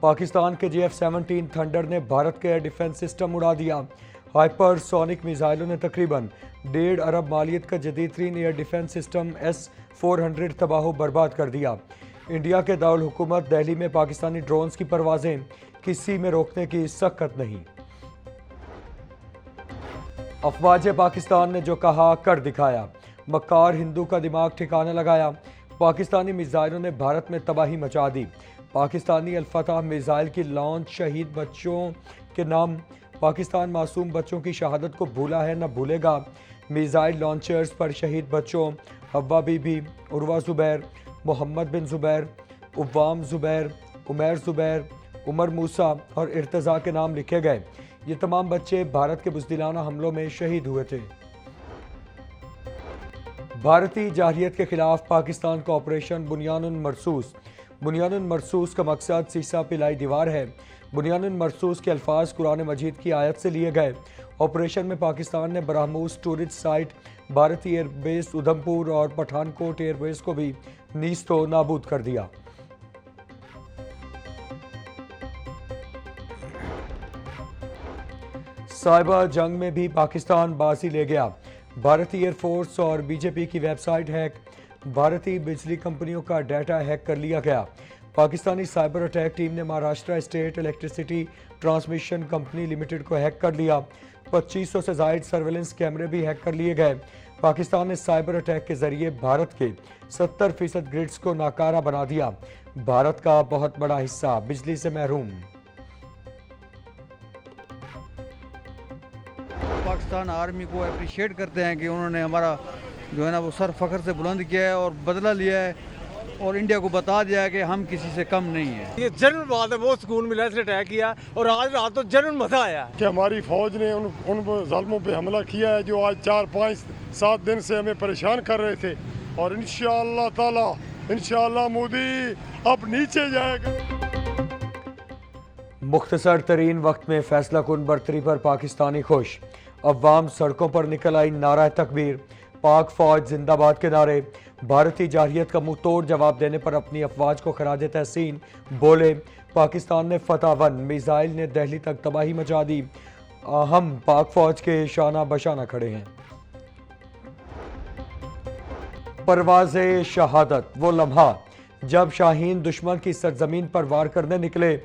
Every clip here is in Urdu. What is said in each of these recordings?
پاکستان کے JF-17 تھنڈر نے بھارت کے ایئر ڈیفنس سسٹم اڑا دیا۔ ہائپر سونک میزائلوں نے تقریباً 1.5 ارب مالیت کا جدید ترین ایئر ڈیفنس سسٹم S-400 تباہ و برباد کر دیا۔ انڈیا کے دارالحکومت دہلی میں پاکستانی ڈرونز کی پروازیں کسی میں روکنے کی سخت نہیں۔ افواج پاکستان نے جو کہا کر دکھایا، مکار ہندو کا دماغ ٹھکانے لگایا۔ پاکستانی میزائلوں نے بھارت میں تباہی مچا دی۔ پاکستانی الفتح میزائل کی لانچ شہید بچوں کے نام۔ پاکستان معصوم بچوں کی شہادت کو بھولا ہے نہ بھولے گا۔ میزائل لانچرز پر شہید بچوں حوا بی بی، عروہ زبیر، محمد بن زبیر، عوام زبیر، عمیر زبیر، عمر موسیٰ اور ارتضیٰ کے نام لکھے گئے۔ یہ تمام بچے بھارت کے بزدلانہ حملوں میں شہید ہوئے تھے۔ بھارتی جارحیت کے خلاف پاکستان کا آپریشن بنیان مرصوص۔ بنیان مرصوص کا مقصد سیسا پلائی دیوار ہے۔ بنیان مرصوص کے الفاظ قرآن مجید کی آیت سے لیے گئے۔ آپریشن میں پاکستان نے برہموس ٹورسٹ سائٹ، بھارتی ایئر بیس ادھمپور اور پٹھان کوٹ ایئر بیس کو بھی نیست و نابود کر دیا۔ سائبر جنگ میں بھی پاکستان بازی لے گیا۔ بھارتی ایئر فورس اور BJP کی ویب سائٹ ہیک۔ بھارتی بجلی کمپنیوں کا ڈیٹا ہیک کر لیا گیا۔ پاکستانی سائبر اٹیک ٹیم نے Maharashtra state electricity transmission company limited کو ہیک کر لیا۔ 2500 سے زائد سرویلنس کیمرے بھی ہیک کر لیے گئے۔ پاکستان نے سائبر اٹیک کے ذریعے بھارت کے 70% گرڈز کو ناکارہ بنا دیا۔ بھارت کا بہت بڑا حصہ بجلی سے محروم۔ پاکستان آرمی کو اپریشیٹ کرتے ہیں کہ انہوں نے ہمارا جو ہے نا وہ سر فخر سے بلند کیا ہے اور بدلہ لیا ہے اور انڈیا کو بتا دیا ہے کہ ہم کسی سے کم نہیں ہیں۔ یہ جنرل بات ہے، بہت سکون ملا اس نے اٹیک کیا اور آج رات تو جنرل مزہ آیا کہ ہماری فوج نے ان ظالموں پہ حملہ کیا ہے جو آج 4 5 7 دن سے ہمیں پریشان کر رہے تھے، اور انشاءاللہ تعالی انشاءاللہ مودی اب نیچے جائے گا۔ مختصر ترین وقت میں فیصلہ کن برتری پر پاکستانی خوش۔ عوام سڑکوں پر نکل آئی، نعرہ تکبیر، پاک فوج زندہ باد کے نعرے۔ بھارتی جارحیت کا منہ توڑ جواب دینے پر اپنی افواج کو خراج تحسین بولے، پاکستان نے فتح 1 میزائل نے دہلی تک تباہی مچا دی، ہم پاک فوج کے شانہ بشانہ کھڑے ہیں۔ پرواز شہادت، وہ لمحہ جب شاہین دشمن کی سرزمین پر وار کرنے نکلے،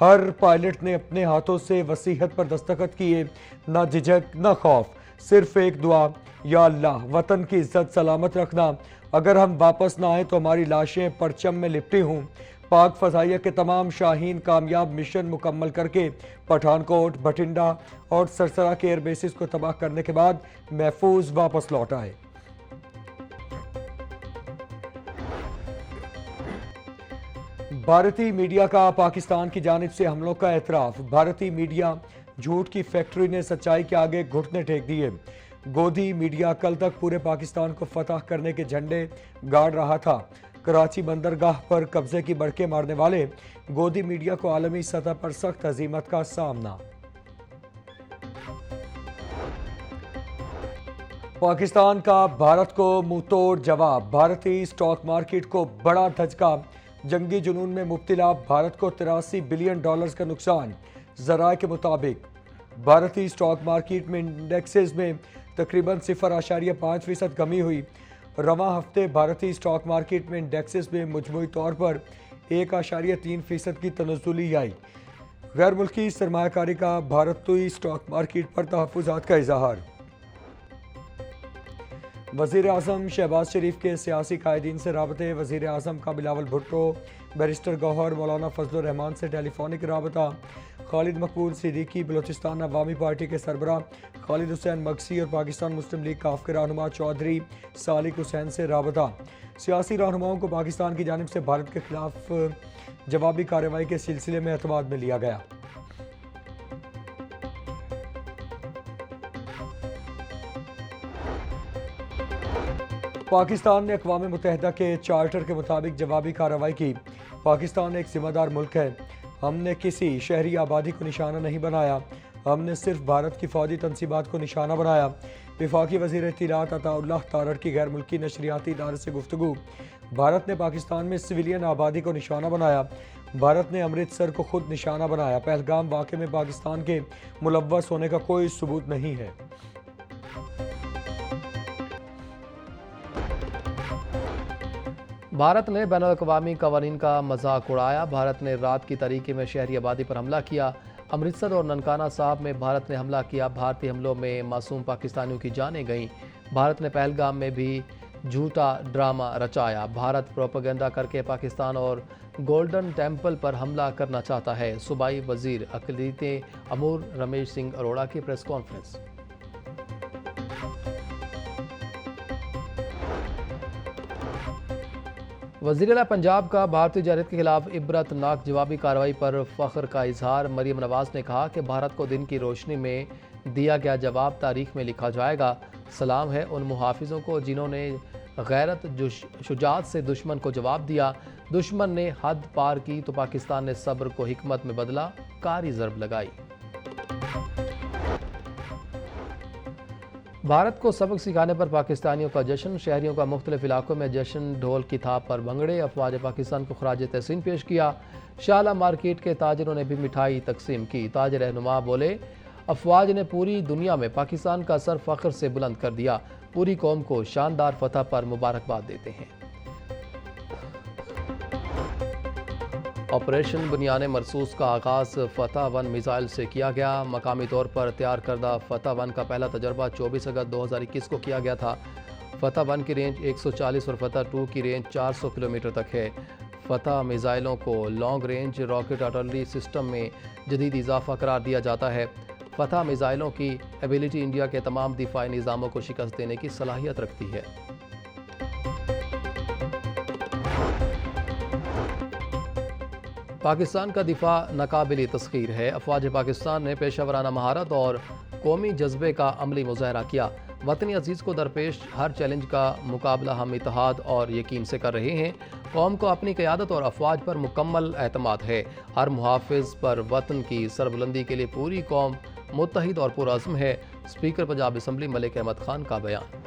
ہر پائلٹ نے اپنے ہاتھوں سے وصیت پر دستخط کیے، نہ جھجک نہ خوف، صرف ایک دعا، یا اللہ وطن کی عزت سلامت رکھنا، اگر ہم واپس نہ آئیں تو ہماری لاشیں پرچم میں لپٹی ہوں۔ پاک فضائیہ کے تمام شاہین کامیاب مشن مکمل کر کے پٹھان کوٹ، بھٹنڈا اور سرسرہ کے ایئر بیسز کو تباہ کرنے کے بعد محفوظ واپس لوٹ آئے۔ بھارتی میڈیا کا پاکستان کی جانب سے حملوں کا اعتراف۔ بھارتی میڈیا جھوٹ کی فیکٹری نے سچائی کے آگے گھٹنے ٹیک دیے۔ گودی میڈیا کل تک پورے پاکستان کو فتح کرنے کے جھنڈے گاڑ رہا تھا۔ کراچی بندرگاہ پر قبضے کی بڑکیں مارنے والے گودی میڈیا کو عالمی سطح پر سخت ہزیمت کا سامنا۔ پاکستان کا بھارت کو منہ توڑ جواب۔ بھارتی سٹاک مارکیٹ کو بڑا دھچکا، جنگی جنون میں مبتلا بھارت کو $83 بلین کا نقصان۔ ذرائع کے مطابق بھارتی سٹاک مارکیٹ میں انڈیکسز میں تقریباً 0.5% کمی ہوئی۔ رواں ہفتے بھارتی سٹاک مارکیٹ میں انڈیکسز میں مجموعی طور پر 1.3% کی تنزلی آئی۔ غیر ملکی سرمایہ کاری کا بھارتی سٹاک مارکیٹ پر تحفظات کا اظہار۔ وزیر اعظم شہباز شریف کے سیاسی قائدین سے رابطے۔ وزیر اعظم کا بلاول بھٹو، بیرسٹر گوہر مولانا فضل الرحمان سے ٹیلی فونک رابطہ۔ خالد مقبول صدیقی بلوچستان عوامی پارٹی کے سربراہ خالد حسین مگسی اور پاکستان مسلم لیگ کاف کے رہنما چودھری سالک حسین سے رابطہ۔ سیاسی رہنماؤں کو پاکستان کی جانب سے بھارت کے خلاف جوابی کارروائی کے سلسلے میں اعتماد میں لیا گیا۔ پاکستان نے اقوام متحدہ کے چارٹر کے مطابق جوابی کارروائی کی۔ پاکستان ایک ذمہ دار ملک ہے، ہم نے کسی شہری آبادی کو نشانہ نہیں بنایا، ہم نے صرف بھارت کی فوجی تنصیبات کو نشانہ بنایا۔ وفاقی وزیر اطلاعات عطا اللہ تارڑ کی غیر ملکی نشریاتی ادارے سے گفتگو۔ بھارت نے پاکستان میں سویلین آبادی کو نشانہ بنایا، بھارت نے امرتسر کو خود نشانہ بنایا۔ پہلگام واقعے میں پاکستان کے ملوث ہونے کا کوئی ثبوت نہیں ہے۔ بھارت نے بین الاقوامی قوانین کا مذاق اڑایا۔ بھارت نے رات کی تاریکی میں شہری آبادی پر حملہ کیا۔ امرتسر اور ننکانہ صاحب میں بھارت نے حملہ کیا۔ بھارتی حملوں میں معصوم پاکستانیوں کی جانیں گئیں۔ بھارت نے پہلگام میں بھی جھوٹا ڈرامہ رچایا۔ بھارت پروپیگنڈا کر کے پاکستان اور گولڈن ٹیمپل پر حملہ کرنا چاہتا ہے۔ صوبائی وزیر اقلیتی امور رمیش سنگھ اروڑہ کی پریس کانفرنس۔ وزیر اعلیٰ پنجاب کا بھارتی جارحیت کے خلاف عبرت ناک جوابی کارروائی پر فخر کا اظہار۔ مریم نواز نے کہا کہ بھارت کو دن کی روشنی میں دیا گیا جواب تاریخ میں لکھا جائے گا۔ سلام ہے ان محافظوں کو جنہوں نے غیرت شجاعت سے دشمن کو جواب دیا۔ دشمن نے حد پار کی تو پاکستان نے صبر کو حکمت میں بدلا، کاری ضرب لگائی۔ بھارت کو سبق سکھانے پر پاکستانیوں کا جشن۔ شہریوں کا مختلف علاقوں میں جشن، ڈھول کی تھاپ پر بھنگڑے۔ افواج پاکستان کو خراج تحسین پیش کیا۔ شالا مارکیٹ کے تاجروں نے بھی مٹھائی تقسیم کی۔ تاجر رہنما بولے، افواج نے پوری دنیا میں پاکستان کا سر فخر سے بلند کر دیا۔ پوری قوم کو شاندار فتح پر مبارکباد دیتے ہیں۔ آپریشن بنیان مرصوص کا آغاز فتح 1 میزائل سے کیا گیا۔ مقامی طور پر تیار کردہ فتح 1 کا پہلا تجربہ 24 اگست 2021 کو کیا گیا تھا۔ فتح 1 کی رینج 140 اور فتح 2 کی رینج 400 کلومیٹر تک ہے۔ فتح میزائلوں کو long range rocket artillery system میں جدید اضافہ قرار دیا جاتا ہے۔ فتح میزائلوں کی ایبیلٹی انڈیا کے تمام دفاعی نظاموں کو شکست دینے کی صلاحیت رکھتی ہے۔ پاکستان کا دفاع ناقابل تسخیر ہے۔ افواج پاکستان نے پیشہ ورانہ مہارت اور قومی جذبے کا عملی مظاہرہ کیا۔ وطنی عزیز کو درپیش ہر چیلنج کا مقابلہ ہم اتحاد اور یقین سے کر رہے ہیں۔ قوم کو اپنی قیادت اور افواج پر مکمل اعتماد ہے۔ ہر محافظ پر وطن کی سربلندی کے لیے پوری قوم متحد اور پرعزم ہے۔ اسپیکر پنجاب اسمبلی ملک احمد خان کا بیان۔